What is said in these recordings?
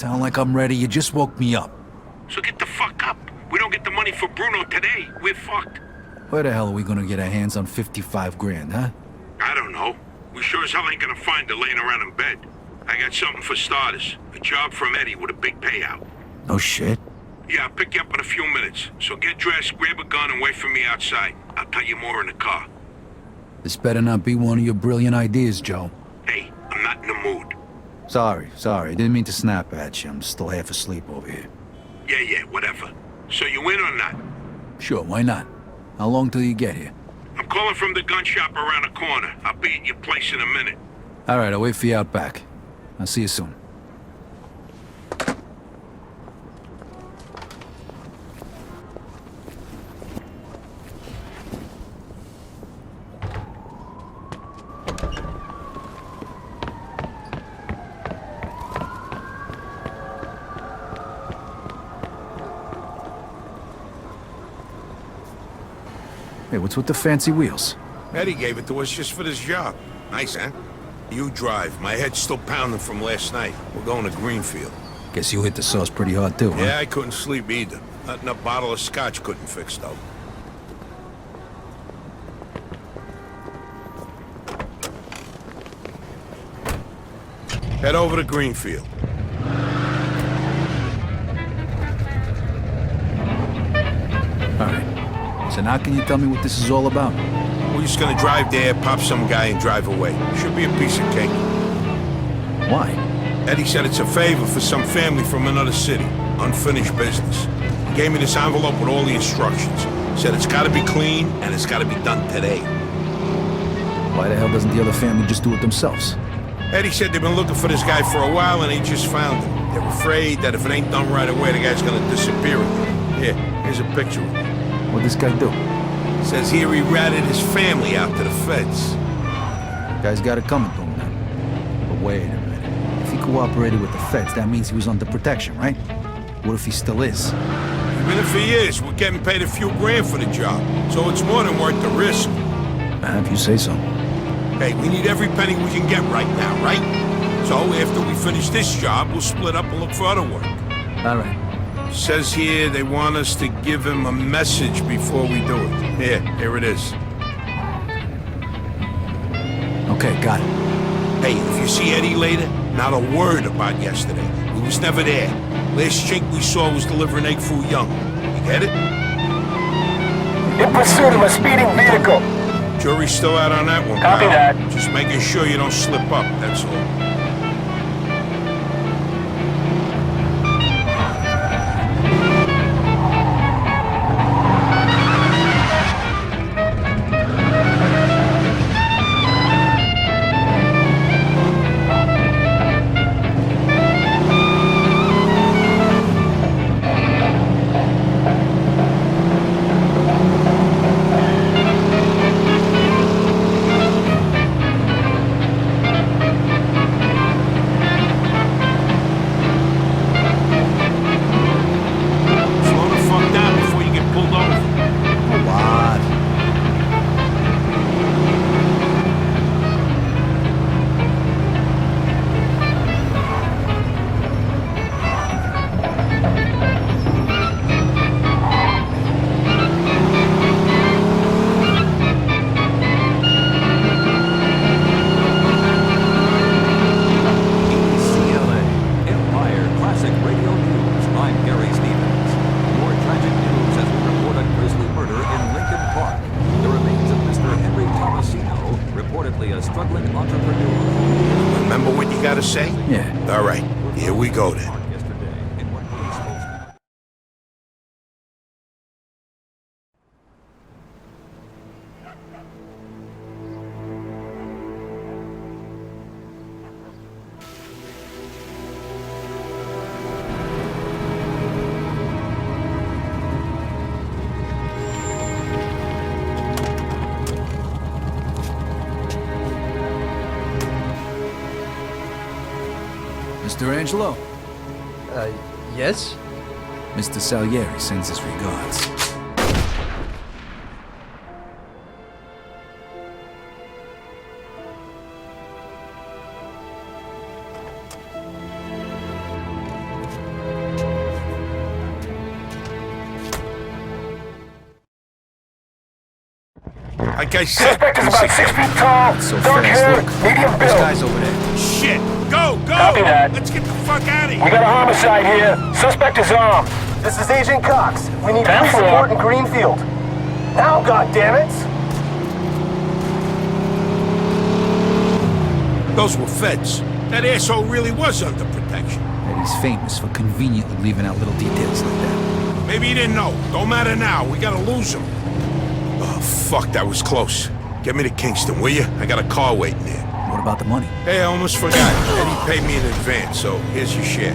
Sound like I'm ready? You just woke me up. So get the fuck up. We don't get the money for Bruno today, we're fucked. Where the hell are we gonna get our hands on 55 grand, huh? I don't know. We sure as hell ain't gonna find her laying around in bed. I got something for starters. A job from Eddie with a big payout. No shit. Yeah, I'll pick you up in a few minutes. So get dressed, grab a gun, and wait for me outside. I'll tell you more in the car. This better not be one of your brilliant ideas, Joe. Hey, I'm not in the mood. Sorry. Didn't mean to snap at you. I'm still half asleep over here. Yeah, whatever. So you in or not? Sure, why not? How long till you get here? I'm calling from the gun shop around the corner. I'll be at your place in a minute. All right, I'll wait for you out back. I'll see you soon. Hey, what's with the fancy wheels? Eddie gave it to us just for this job. Nice, huh? You drive. My head's still pounding from last night. We're going to Greenfield. Guess you hit the sauce pretty hard too, huh? Yeah, I couldn't sleep either. Nothing a bottle of scotch couldn't fix, though. Head over to Greenfield. All right. So now can you tell me what this is all about? We're just gonna drive there, pop some guy, and drive away. Should be a piece of cake. Why? Eddie said it's a favor for some family from another city. Unfinished business. He gave me this envelope with all the instructions. Said it's gotta be clean, and it's gotta be done today. Why the hell doesn't the other family just do it themselves? Eddie said they've been looking for this guy for a while, and they just found him. They're afraid that if it ain't done right away, the guy's gonna disappear again. Here's a picture of him. What'd this guy do? Says here he ratted his family out to the feds. Guy's got it coming to him now. But wait a minute. If he cooperated with the feds, that means he was under protection, right? What if he still is? He's been in for years. We're getting paid a few grand for the job, so it's more than worth the risk. If you say so. Hey, we need every penny we can get right now, right? So after we finish this job, we'll split up and look for other work. All right. Says here they want us to give him a message before we do it. Here it is. Okay, got it. Hey, if you see Eddie later, not a word about yesterday. He was never there. Last chink we saw was delivering egg foo young. You get it? In pursuit of a speeding vehicle. Jury's still out on that one, Copy pal. that. Just making sure you don't slip up, that's all. Say? Yeah. All right, here we go then. Mr. Angelo? Yes? Mr. Salieri sends his regards. Like I said, Suspect is about 6 feet tall, So dark fast, hair, look. medium There's build. guys over there. shit. Go, go! Copy that. Let's get the fuck out of We here. got a homicide here. Suspect is armed. This is Agent Cox. We need police support in Greenfield. Now, goddammit! Those were feds. That asshole really was under protection. Eddie's famous for conveniently leaving out little details like that. Maybe he didn't know. Don't matter now. We gotta lose him. Oh, fuck, that was close. Get me to Kingston, will you? I got a car waiting there. What about the money? Hey, I almost forgot. Eddie paid me in advance, so here's your share.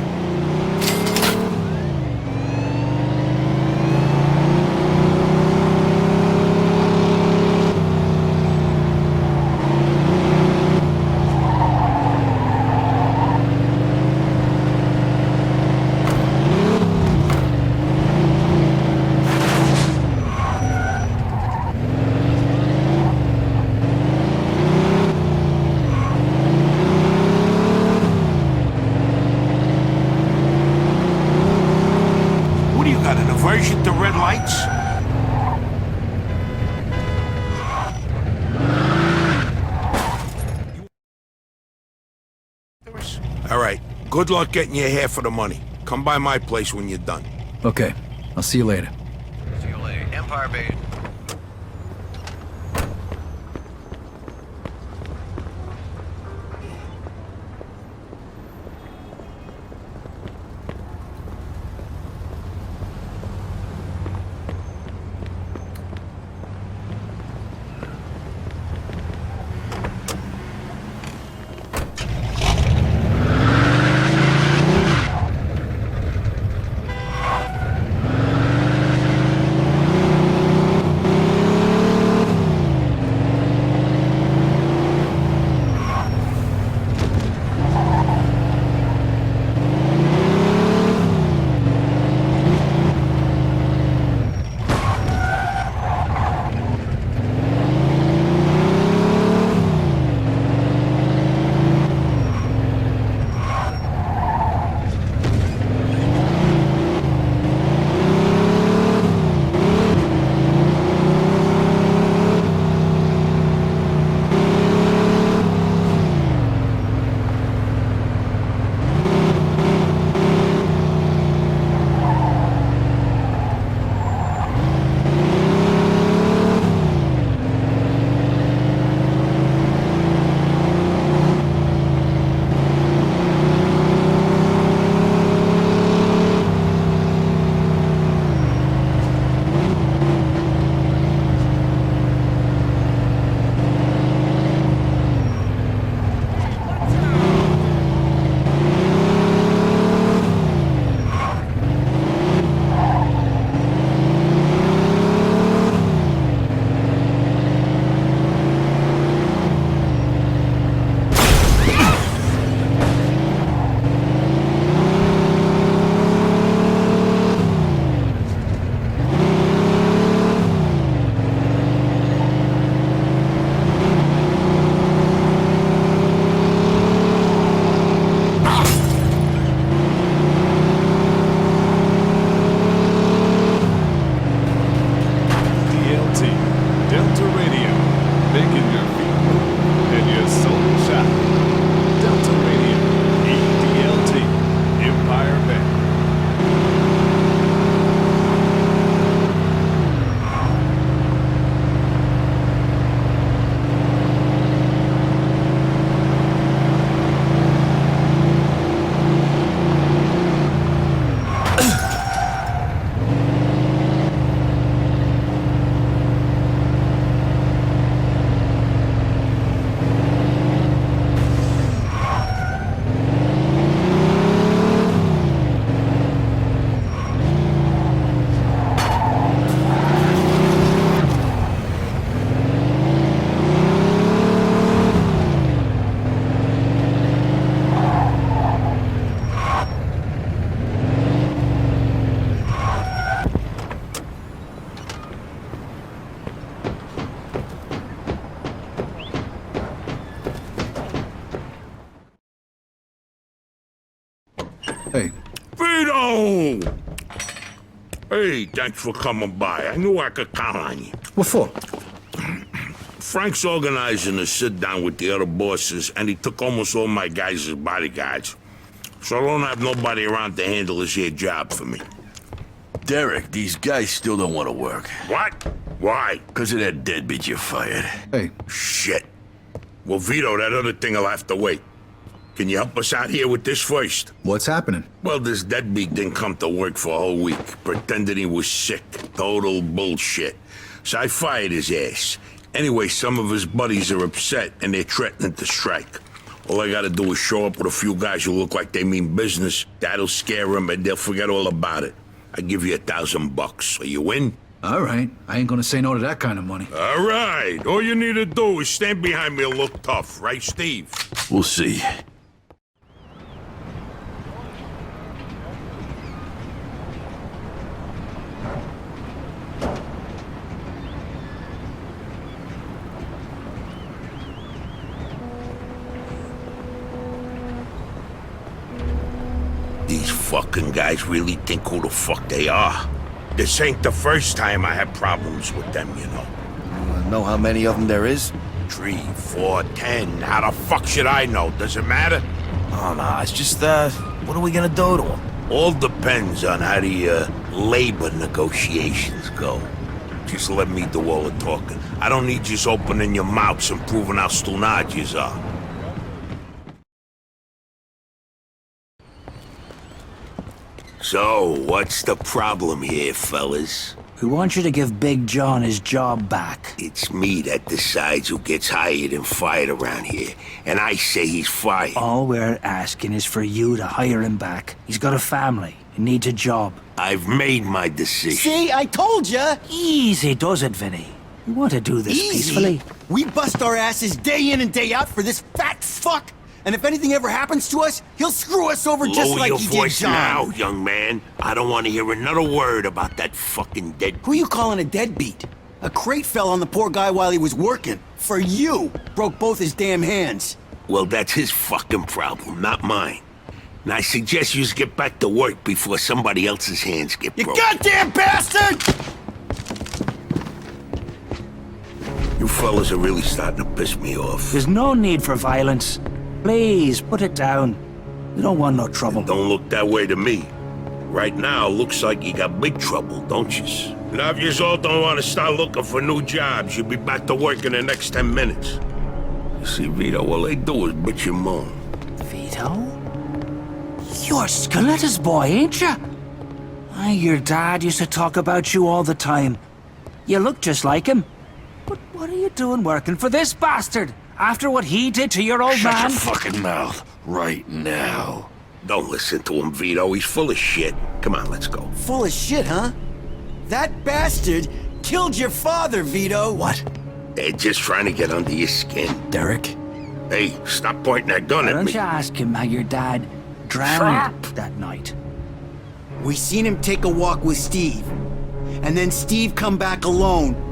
What do you got, an aversion to red lights? All right, good luck getting your half of the money. Come by my place when you're done. Okay, I'll see you later. See you later. Empire Base. Hey, Vito! Hey, thanks for coming by. I knew I could count on you. what for? Frank's organizing a sit-down with the other bosses, and he took almost all my guys as bodyguards. So I don't have nobody around to handle this here job for me. Derek, these guys still don't want to work. What? Why? Because of that deadbeat you fired. Hey, Shit. Well, Vito, that other thing will have to wait. Can you help us out here with this first? what's happening? Well, this deadbeat didn't come to work for a whole week, pretending he was sick. Total bullshit. So I fired his ass. Anyway, some of his buddies are upset, and they're threatening to strike. All I gotta do is show up with a few guys who look like they mean business. That'll scare them, and they'll forget all about it. I give you $1,000. Are you in? All right, I ain't gonna say no to that kind of money. All right. All you need to do is stand behind me and look tough, right, Steve? We'll see. These fucking guys really think who the fuck they are. This ain't the first time I had problems with them, you know. Know how many of them there is? 3, 4, 10. How the fuck should I know? Does it matter? Oh, no, it's just, what are we gonna do to them? All depends on how the, labor negotiations go. Just let me do all the talking. I don't need you opening your mouths and proving how stunad yous are. So, what's the problem here, fellas? We want you to give Big John his job back. It's me that decides who gets hired and fired around here, and I say he's fired. All we're asking is for you to hire him back. He's got a family. He needs a job. I've made my decision. See, I told ya! Easy does it, Vinny. We want to do this peacefully. We bust our asses day in and day out for this fat fuck! And if anything ever happens to us, he'll screw us over just Lower like your he did voice John. now, young man. I don't want to hear another word about that fucking dead. Who you calling a deadbeat? A crate fell on the poor guy while he was working. For you! Broke both his damn hands. Well, that's his fucking problem, not mine. And I suggest you get back to work before somebody else's hands get You broken. goddamn bastard! You fellas are really starting to piss me off. There's no need for violence. Please, put it down. We don't want no trouble. Don't look that way to me. Right now, looks like you got big trouble, don't you? Now, if you all don't want to start looking for new jobs, you'll be back to work in the next 10 minutes. You see, Vito, all they do is bitch and moan. Vito? You're Skeletter's boy, ain't you? Your dad used to talk about you all the time. You look just like him. But what are you doing working for this bastard? After what he did to your old Shut man? your fucking mouth right now. Don't listen to him, Vito. He's full of shit. Come on, let's go. Full of shit, huh? That bastard killed your father, Vito. What? They're just trying to get under your skin. Derek? Hey, stop pointing that gun Why at don't me. you ask him how your dad drowned that night? We seen him take a walk with Steve. And then Steve come back alone.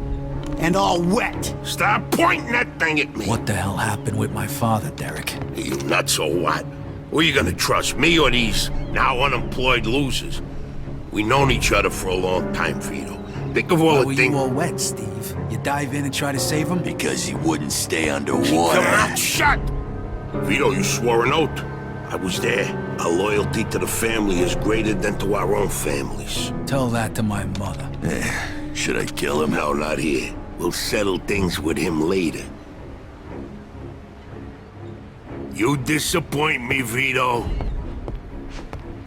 And all wet. Stop pointing that thing at me. What the hell happened with my father, Derek? You nuts or what? Who are you gonna trust, me or these now unemployed losers? We known each other for a long time, Vito. Think of all the things... all wet, Steve? You dive in and try to save him? Because he wouldn't stay underwater. Your mouth shut! Vito, you swore an oath. I was there. Our loyalty to the family is greater than to our own families. Tell that to my mother. Should I kill him? No, not here. We'll settle things with him later. You disappoint me, Vito.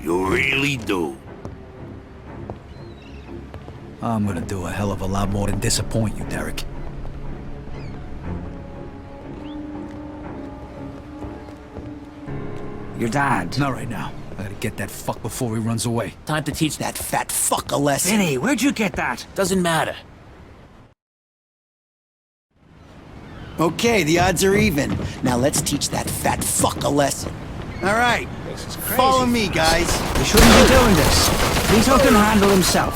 You really do. I'm gonna do a hell of a lot more than disappoint you, Derek. Your dad. Not right now. I gotta get that fuck before he runs away. Time to teach that fat fuck a lesson. Vinny, where'd you get that? Doesn't matter. Okay, the odds are even. Now let's teach that fat fuck a lesson. All right, follow me, guys. We shouldn't be doing this. Vito can handle himself.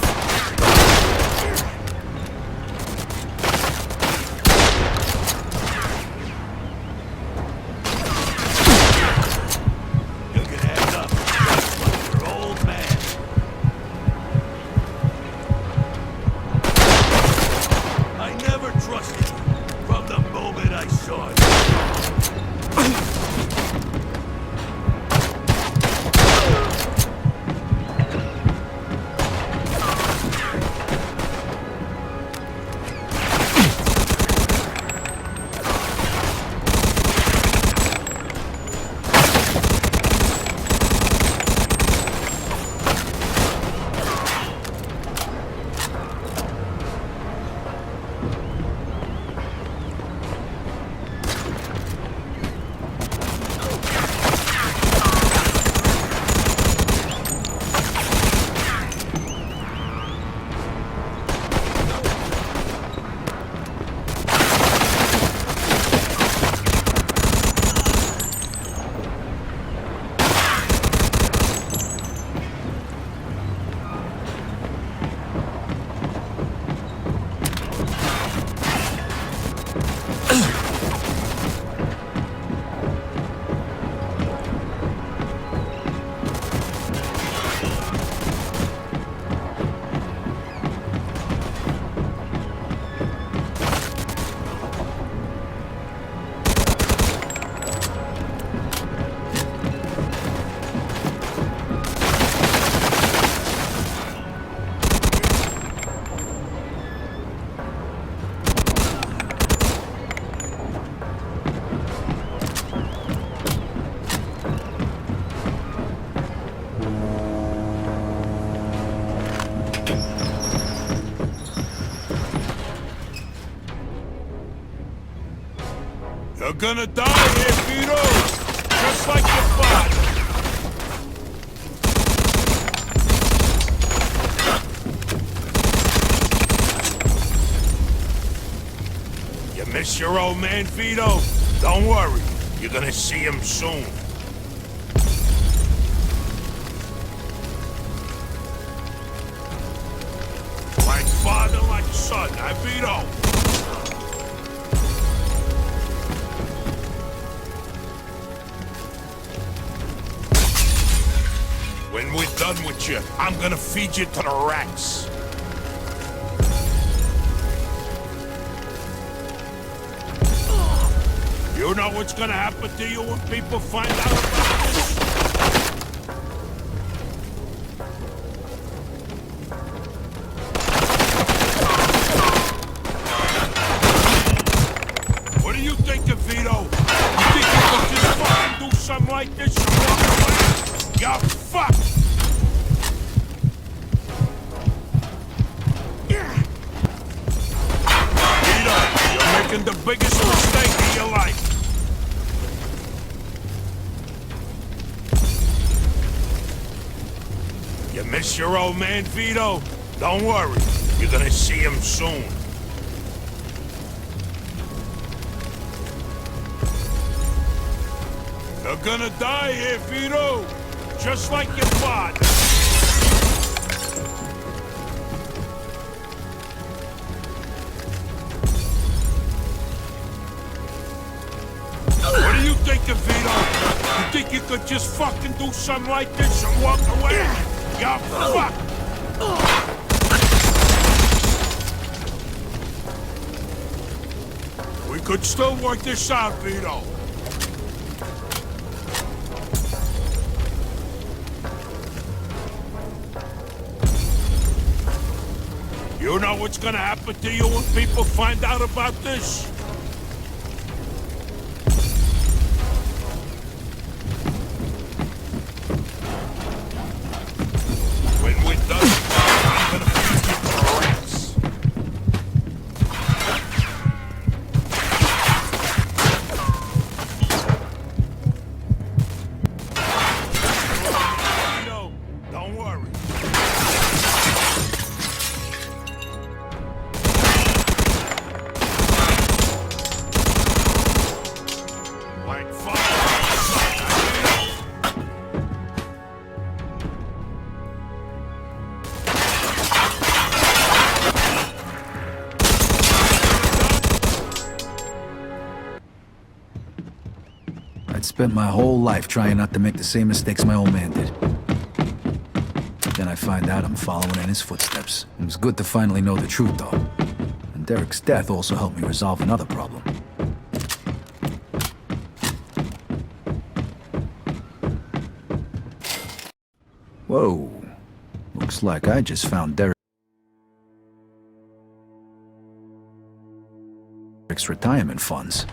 You can act up. Like your old man. I never trusted you. From the You're gonna die here, Vito! Just like your father! You miss your old man, Vito? Don't worry, you're gonna see him soon. Like father, like son, huh, Vito? When we're done with you, I'm gonna feed you to the rats. You know what's gonna happen to you when people find out about this? What do you think of Vito? You think you could just fucking do something like this and walk away? You're fucked! Vito, you're making the biggest mistake of your life. You miss your old man, Vito? Don't worry, you're gonna see him soon. You're gonna die here, Vito! Just like your father! What do you think of Vito? You think you could just fucking do something like this and walk away? You're fucked! We could still work this out, Vito. You know what's gonna happen to you when people find out about this? When we're done, I'm gonna feed you to the rats. Vito, don't worry. Like father, son, I'd spent my whole life trying not to make the same mistakes my old man did. Then I find out I'm following in his footsteps. It was good to finally know the truth, though. And Derek's death also helped me resolve another problem. Whoa. Looks like I just found Derek's retirement funds.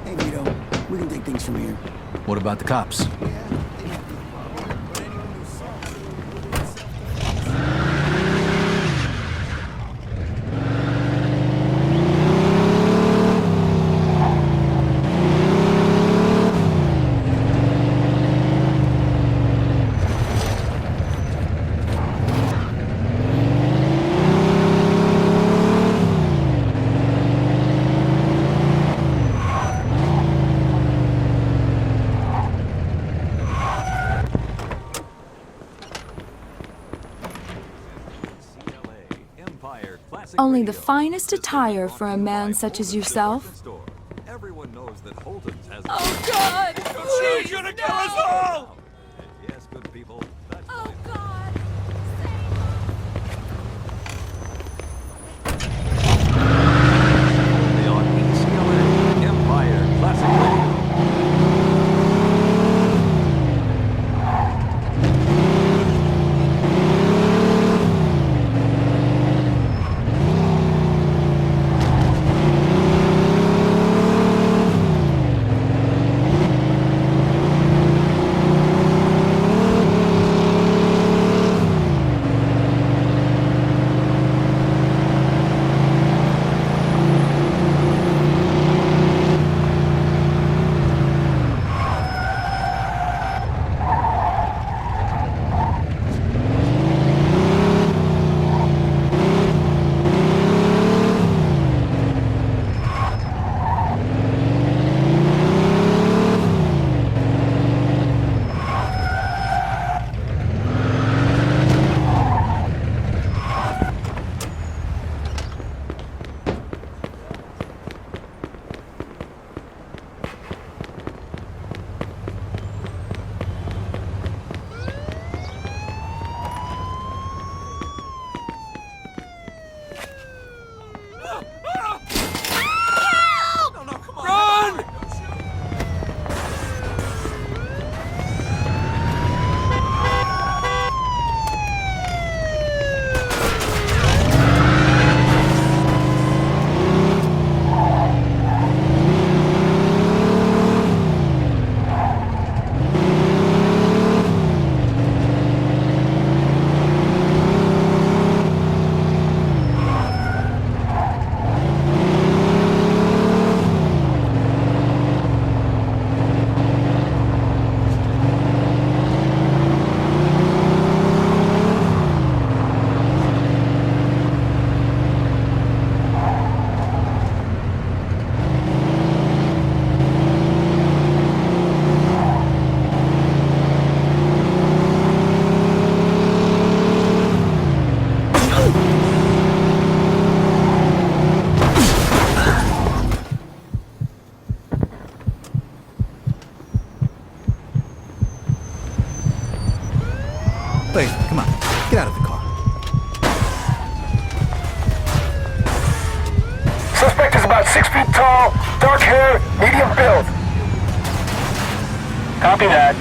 Hey, Vito. We can take things from here. What about the cops? Only the finest attire for a man such as yourself. Everyone knows that Holton's has. Oh, God! Please, You're gonna kill us all! Yes, good people. That's Oh, God! only on ECLA Empire Classic Radio. Wait, come on. Get out of the car. Suspect is about 6 feet tall, dark hair, medium build. Copy that.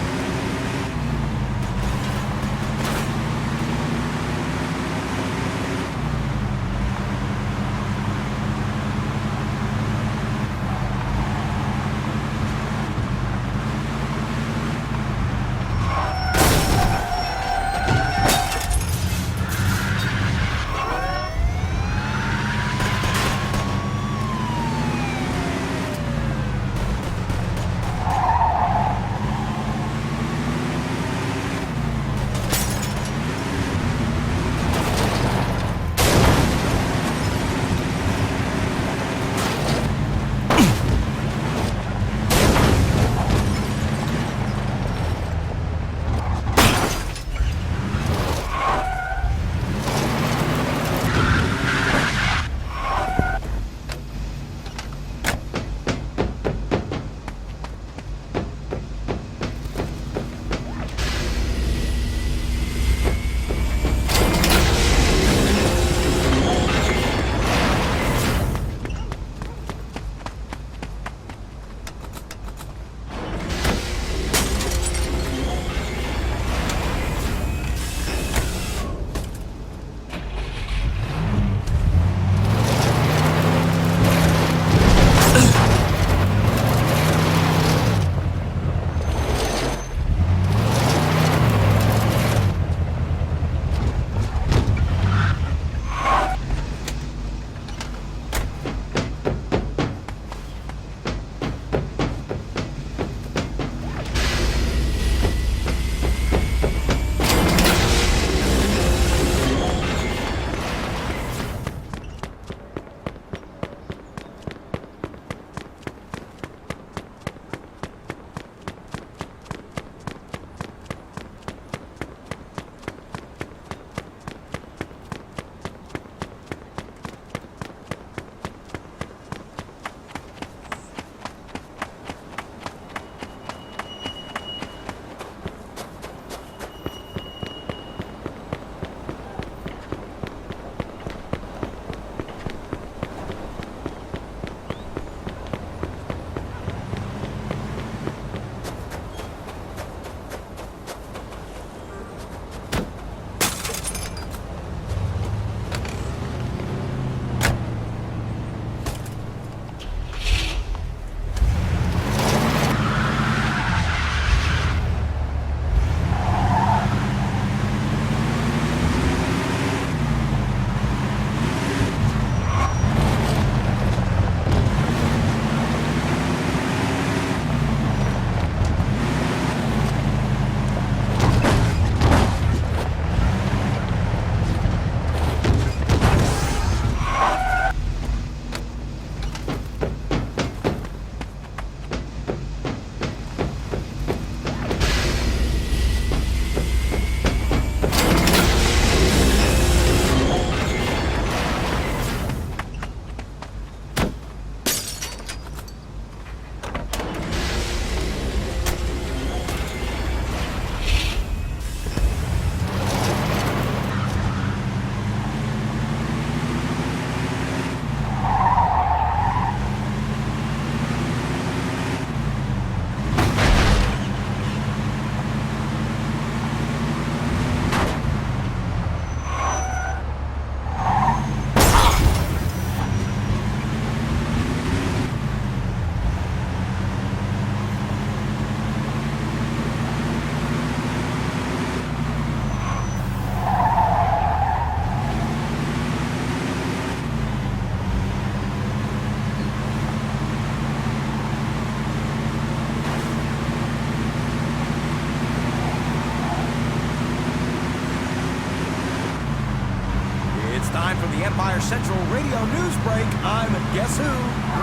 Time for the Empire Central Radio News Break. I'm Guess Who?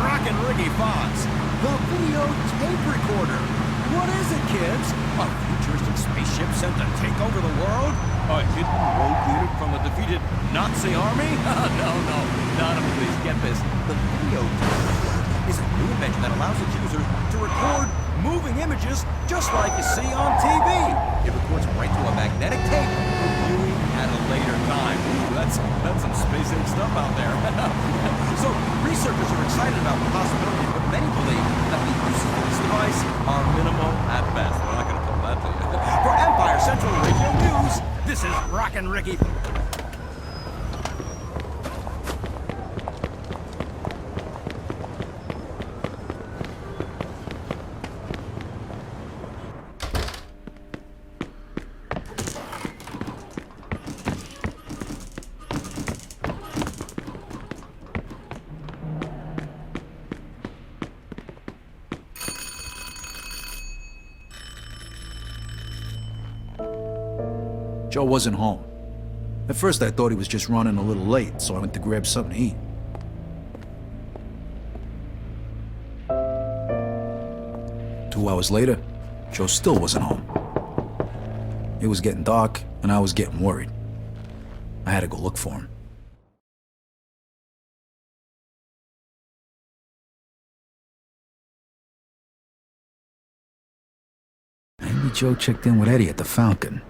Rockin' Ricky Fox. The videotape recorder. What is it, kids? A futuristic spaceship sent to take over the world? A hidden rogue unit from a defeated Nazi army? No. None of please get this. The videotape recorder is a new invention that allows its users to record moving images just like you see on TV. It records right to a magnetic tape This is Rockin' Ricky. Joe wasn't home. At first I thought he was just running a little late, so I went to grab something to eat. Two hours later, Joe still wasn't home. It was getting dark, and I was getting worried. I had to go look for him. Maybe Joe checked in with Eddie at the Falcon.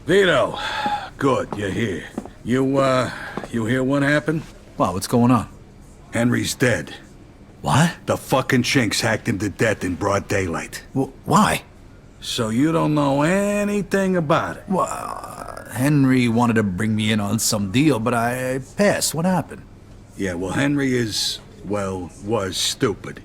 Vito, good, you're here. You hear what happened? Wow, what's going on? Henry's dead. What? The fucking chinks hacked him to death in broad daylight. Why? So you don't know anything about it? Well, Henry wanted to bring me in on some deal, but I passed. What happened? Yeah, well, Henry was stupid.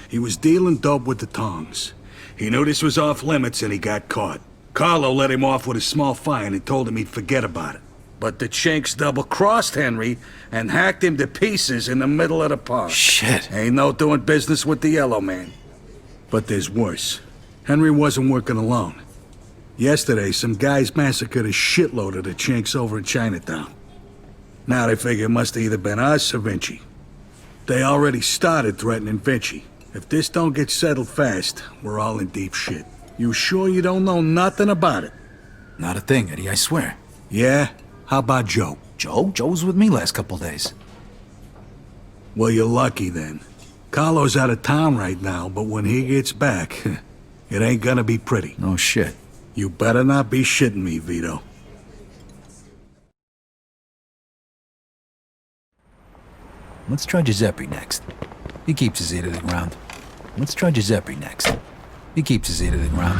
He was dealing dope with the tongs. He knew this was off limits and he got caught. Carlo let him off with a small fine and told him he'd forget about it. But the chinks double-crossed Henry and hacked him to pieces in the middle of the park. Shit. Ain't no doing business with the Yellow Man. But there's worse. Henry wasn't working alone. Yesterday, some guys massacred a shitload of the chinks over in Chinatown. Now they figure it must have either been us or Vinci. They already started threatening Vinci. If this don't get settled fast, we're all in deep shit. You sure you don't know nothing about it? Not a thing, Eddie, I swear. Yeah? How about Joe? Joe? Joe was with me last couple days. Well, you're lucky then. Carlo's out of town right now, but when he gets back, it ain't gonna be pretty. No shit. You better not be shitting me, Vito. Let's try Giuseppe next. He keeps his ear to the ground. Let's try Giuseppe next. He keeps his ear to the ground.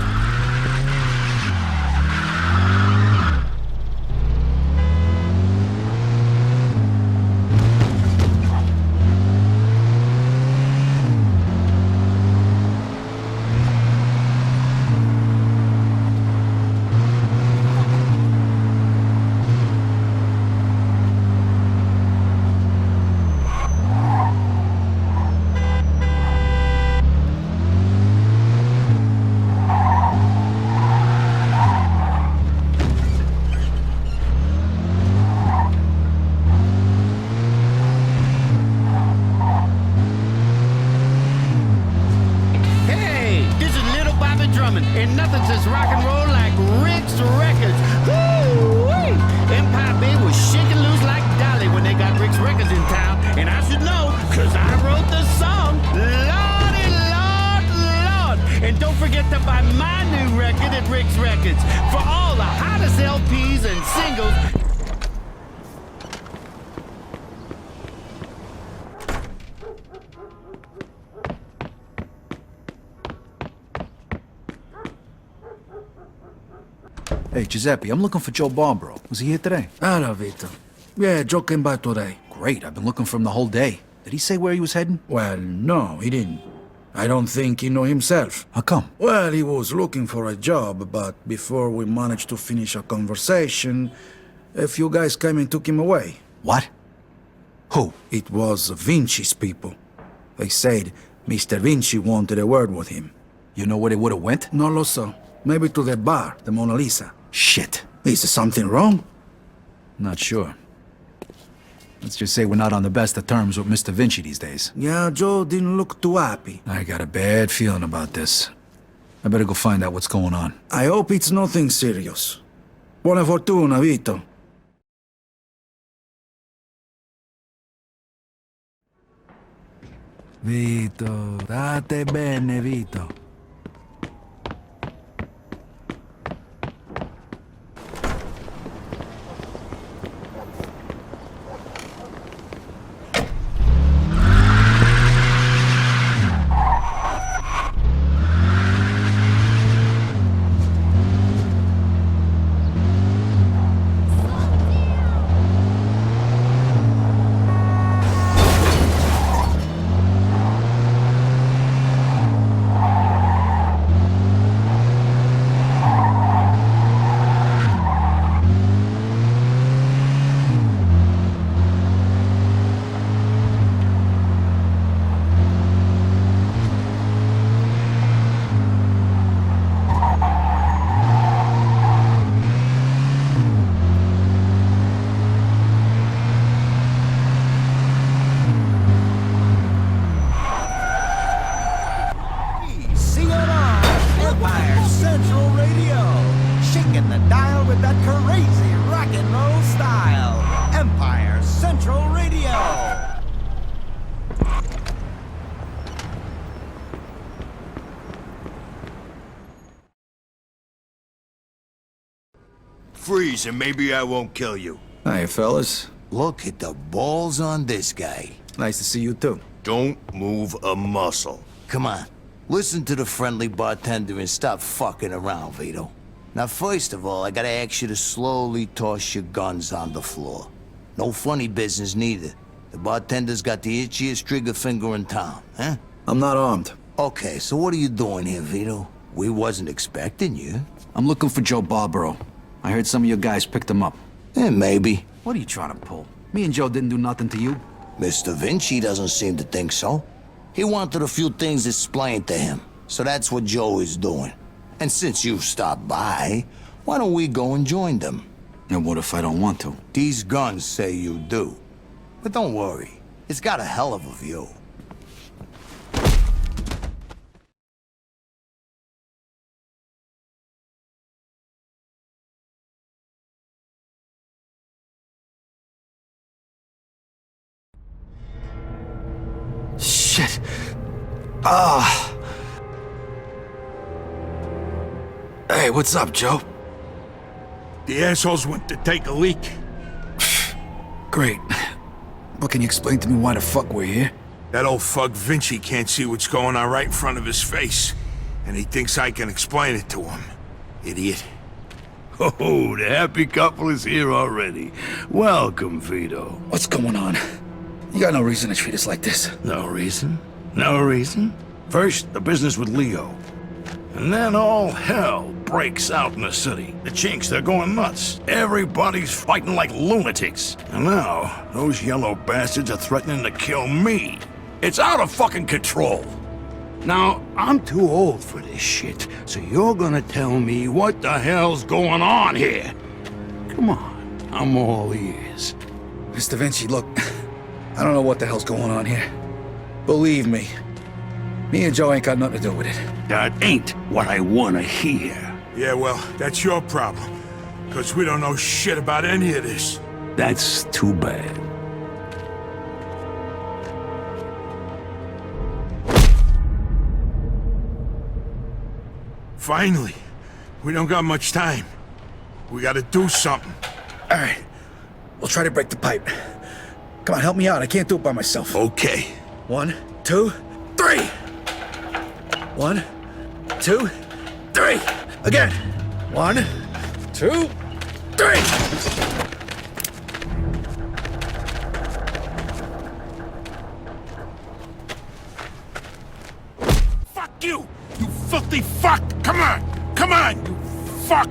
coming, and nothing says rock and roll like Rick's Records. Woo-wee! Empire Bay was shaking loose like Dolly when they got Rick's Records in town, and I should know, cause I wrote the song. Lordy, Lord, Lord! And don't forget to buy my new record at Rick's Records for all the hottest LPs and singles. Hey, Giuseppe, I'm looking for Joe Barbaro. Was he here today? Hello, Vito. Yeah, Joe came by today. Great, I've been looking for him the whole day. Did he say where he was heading? Well, no, he didn't. I don't think he knew himself. How come? Well, he was looking for a job, but before we managed to finish our conversation, a few guys came and took him away. What? Who? It was Vinci's people. They said Mr. Vinci wanted a word with him. You know where they would have went? No lo so. Maybe to the bar, the Mona Lisa. Shit. Is there something wrong? Not sure. Let's just say we're not on the best of terms with Mr. Vinci these days. Yeah, Joe didn't look too happy. I got a bad feeling about this. I better go find out what's going on. I hope it's nothing serious. Buona fortuna, Vito. Vito, state bene, Vito. Freeze, and maybe I won't kill you. Hi, fellas. Look at the balls on this guy. Nice to see you, too. Don't move a muscle. Come on, listen to the friendly bartender and stop fucking around, Vito. Now, first of all, I gotta ask you to slowly toss your guns on the floor. No funny business, neither. The bartender's got the itchiest trigger finger in town, huh? I'm not armed. Okay, so what are you doing here, Vito? We wasn't expecting you. I'm looking for Joe Barbaro. I heard some of your guys picked him up. Maybe. What are you trying to pull? Me and Joe didn't do nothing to you. Mr. Vinci doesn't seem to think so. He wanted a few things explained to him, so that's what Joe is doing. And since you stopped by, why don't we go and join them? And what if I don't want to? These guns say you do. But don't worry, it's got a hell of a view. Shit. Ah. Hey, what's up, Joe? The assholes went to take a leak. Great. But can you explain to me why the fuck we're here? That old fuck Vinci can't see what's going on right in front of his face. And he thinks I can explain it to him. Idiot. Oh, the happy couple is here already. Welcome, Vito. What's going on? You got no reason to treat us like this. No reason? No reason? First, the business with Leo. And then all hell breaks out in the city. The Chinks, they're going nuts. Everybody's fighting like lunatics. And now, those yellow bastards are threatening to kill me. It's out of fucking control. Now, I'm too old for this shit, so you're gonna tell me what the hell's going on here. Come on, I'm all ears. Mr. Vinci, look, I don't know what the hell's going on here. Believe me, Me and Joe ain't got nothing to do with it. That ain't what I wanna hear. Yeah, well, that's your problem. Because we don't know shit about any of this. That's too bad. Finally. We don't got much time. We gotta do something. All right. We'll try to break the pipe. Come on, help me out. I can't do it by myself. Okay. 1, 2, 3! 1, 2, 3! Again! 1, 2, 3! Fuck you! You filthy fuck! Come on! Come on, you fuck!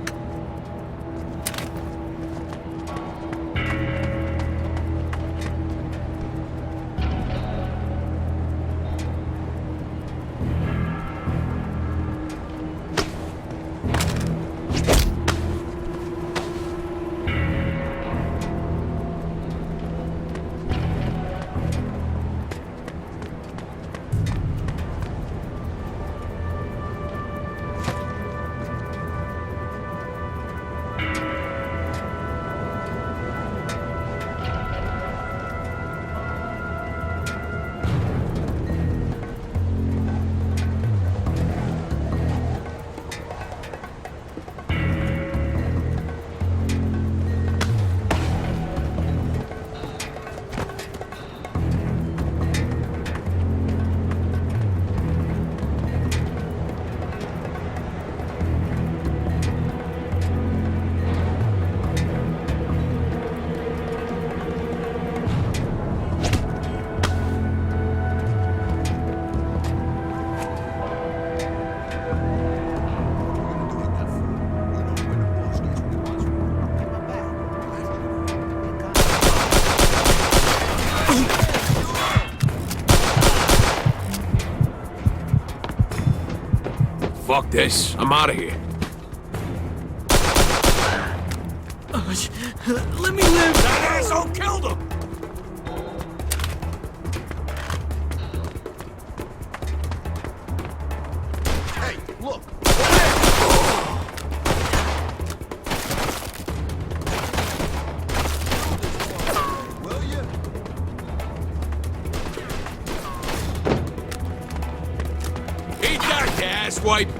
Fuck this. I'm out of here. Let me live! That asshole killed him! Hey, look! Will you? Eat that, you asswipe.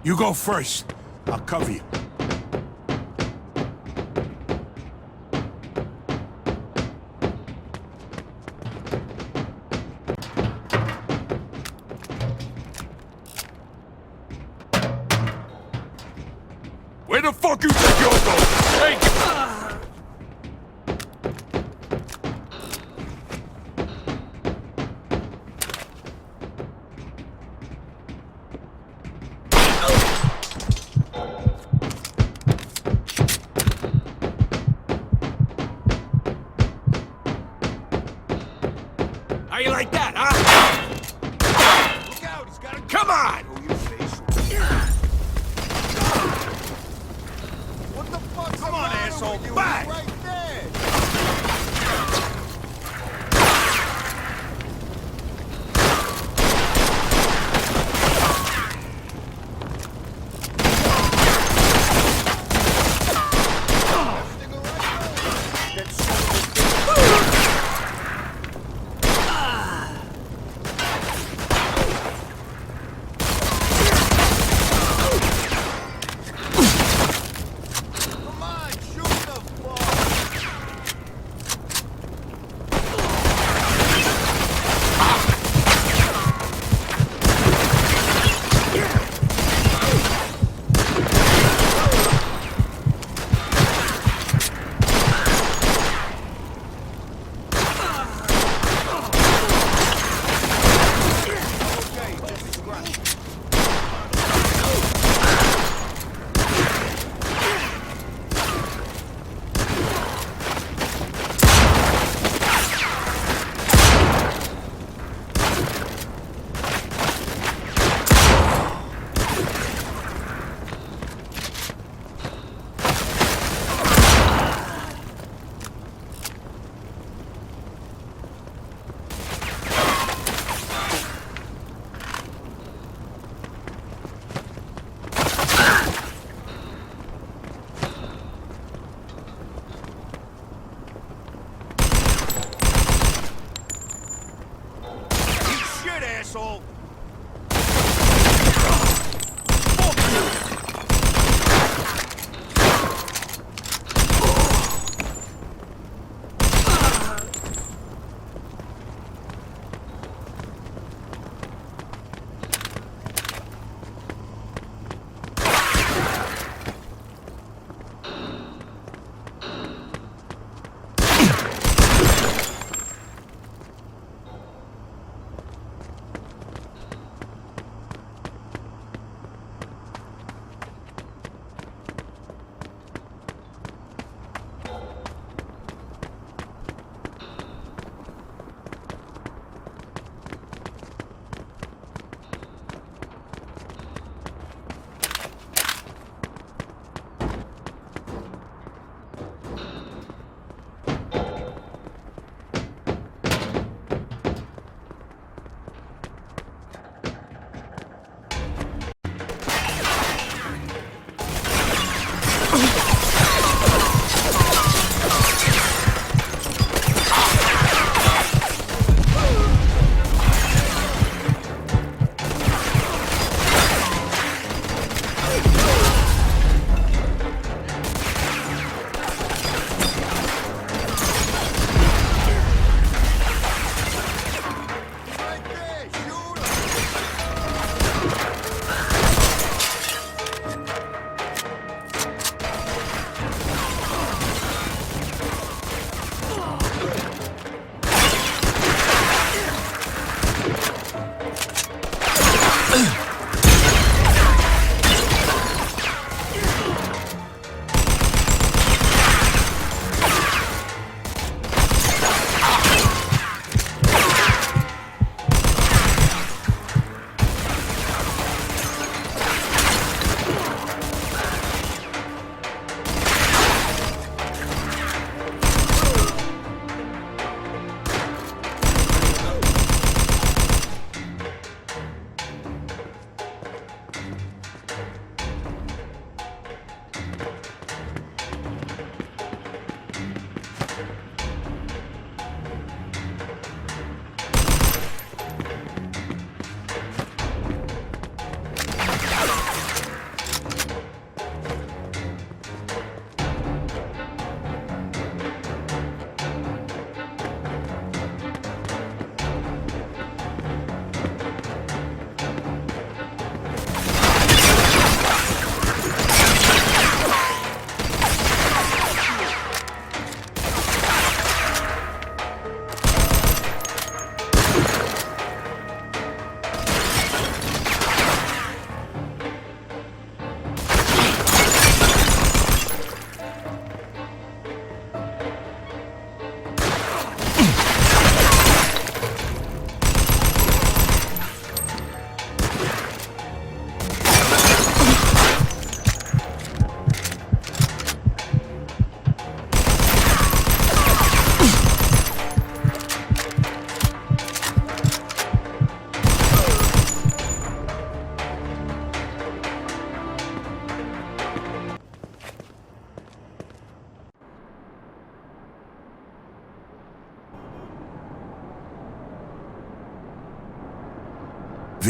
You go first. I'll cover you. Where the fuck you think you're going? Hey!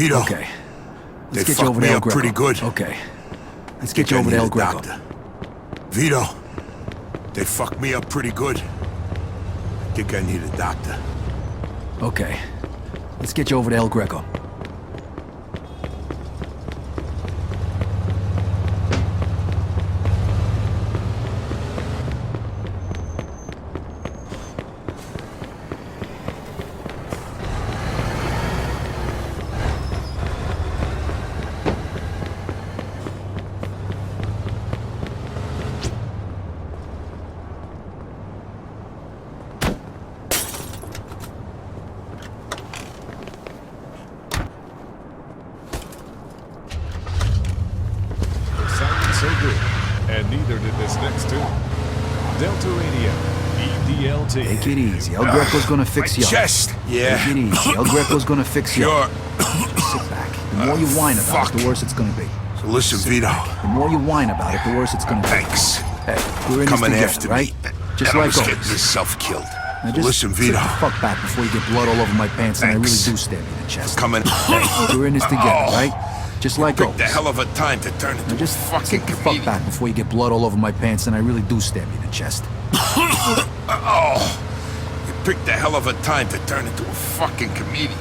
Vito. Okay. They Let's get you fucked over me to El up Greco. pretty good. Okay. Let's I get think you I over to need El a Greco. doctor. Vito. They fucked me up pretty good. I think I need a doctor. Okay. Let's get you over to El Greco. So good, and neither did this next tune. Delta Radio, EDLT. Take it easy. El Greco's gonna fix you up. Chest. Yeah. Take it easy. El Greco's gonna fix you Sure. up. Just sit back. The more you whine about it, the worse it's gonna be. So listen, Vito. The more you whine about it, the worse it's gonna be. Thanks. Hey, we're in Coming this after together, right? me. Just and I like was getting always. yourself killed. Now So just listen, sit Vito. the fuck back before you get blood all over my pants and I really Thanks. do stab you in the chest. Coming. Hey, we're in this together, right? Just like Picked always. a hell of a time to turn into Now just a fucking sit the fuck comedian. back before you get blood all over my pants and I really do stab you in the chest. Oh, you picked a hell of a time to turn into a fucking comedian.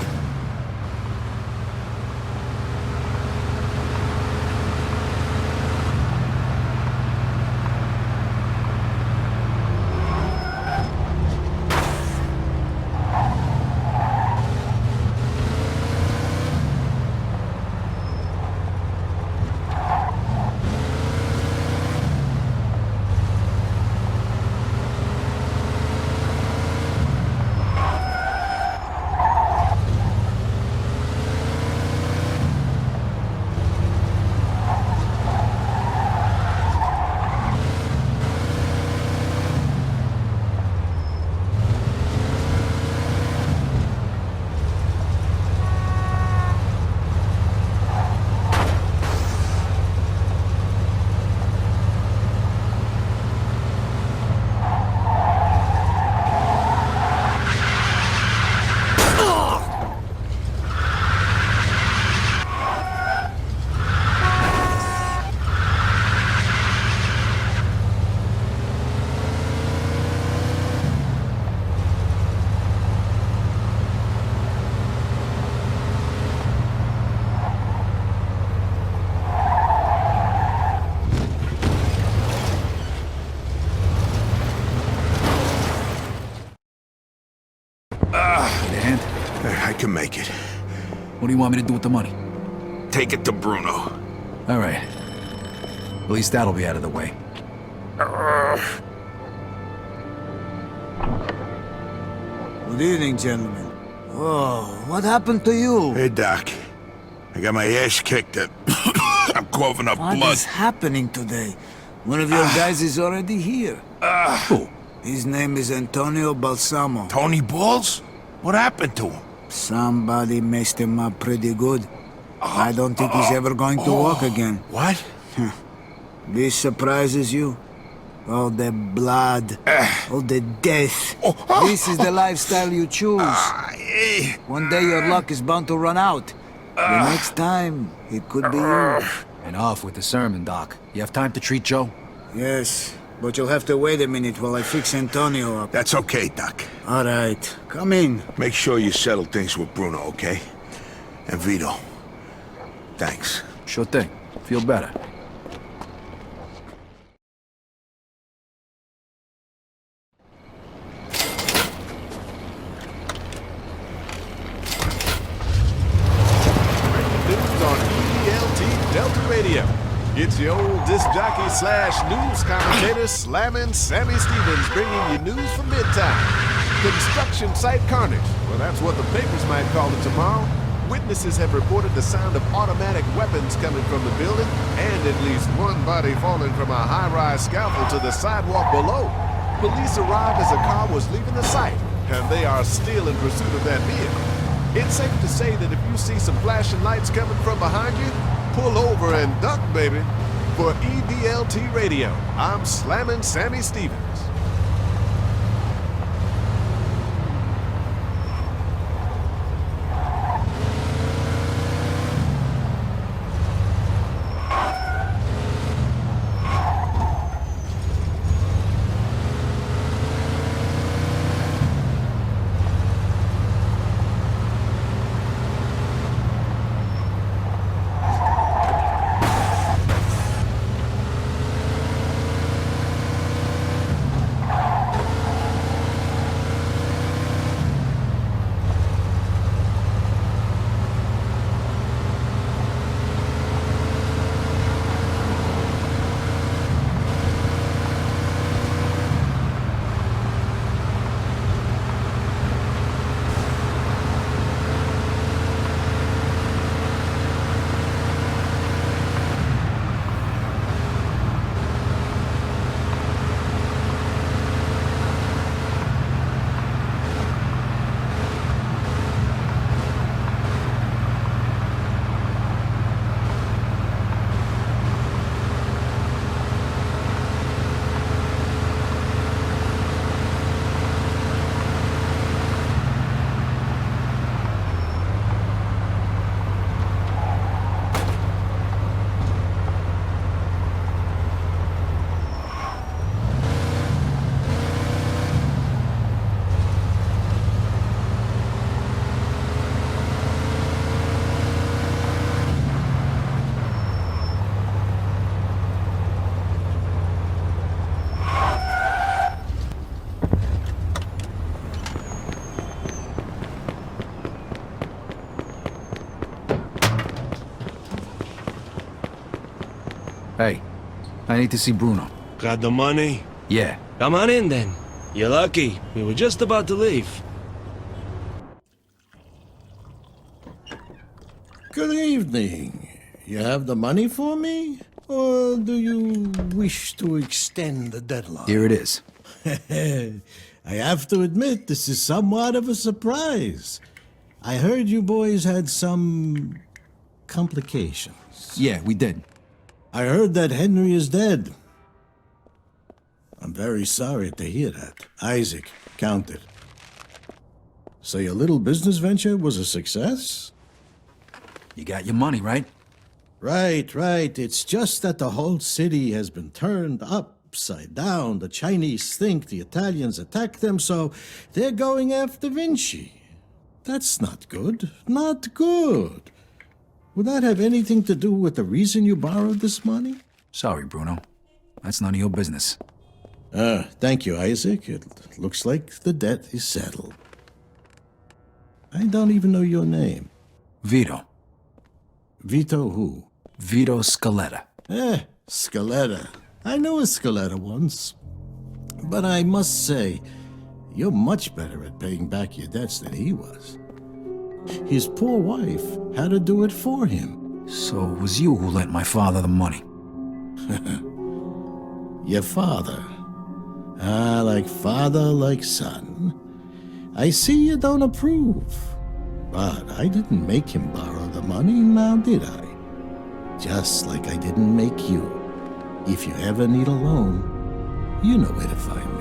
Need a hand? I can make it. What do you want me to do with the money? Take it to Bruno. All right. At least that'll be out of the way. Good evening, gentlemen. Whoa, what happened to you? Hey, Doc. I got my ass kicked. I'm coughing up What blood. is happening today? One of your guys is already here. Who? His name is Antonio Balsamo. Tony Balls? What happened to him? Somebody messed him up pretty good. I don't think he's ever going to walk again. What? This surprises you? All the blood, all the death. This is the lifestyle you choose. One day your luck is bound to run out. The next time, it could be you. Enough with the sermon, Doc. You have time to treat Joe? Yes, but you'll have to wait a minute while I fix Antonio up. That's okay, Doc. All right, come in. Make sure you settle things with Bruno, okay? And Vito. Thanks. Sure thing. Feel better. News on EDLT Delta Radio. It's your old disc jockey slash news commentator slamming Sammy Stevens bringing you news from Midtown. Construction site carnage. Well, that's what the papers might call it tomorrow. Witnesses have reported the sound of automatic weapons coming from the building and at least one body falling from a high-rise scaffold to the sidewalk below. Police arrived as a car was leaving the site, and they are still in pursuit of that vehicle. It's safe to say that if you see some flashing lights coming from behind you, pull over and duck, baby. For EDLT Radio, I'm slamming Sammy Stevens. Hey, I need to see Bruno. Got the money? Yeah. Come on in then. You're lucky. We were just about to leave. Good evening. You have the money for me? Or do you wish to extend the deadline? Here it is. I have to admit, this is somewhat of a surprise. I heard you boys had some complications. Yeah, we did. I heard that Henry is dead. I'm very sorry to hear that. Isaac, count it. So your little business venture was a success? You got your money, right? Right. It's just that the whole city has been turned upside down. The Chinese think the Italians attacked them, so they're going after Vinci. That's not good. Not good. Would that have anything to do with the reason you borrowed this money? Sorry, Bruno. That's none of your business. Thank you, Isaac. It looks like the debt is settled. I don't even know your name. Vito. Vito who? Vito Scaletta. Scaletta. I knew a Scaletta once. But I must say, you're much better at paying back your debts than he was. His poor wife had to do it for him. So it was you who lent my father the money? Your father. Like father, like son. I see you don't approve. But I didn't make him borrow the money, now did I? Just like I didn't make you. If you ever need a loan, you know where to find me.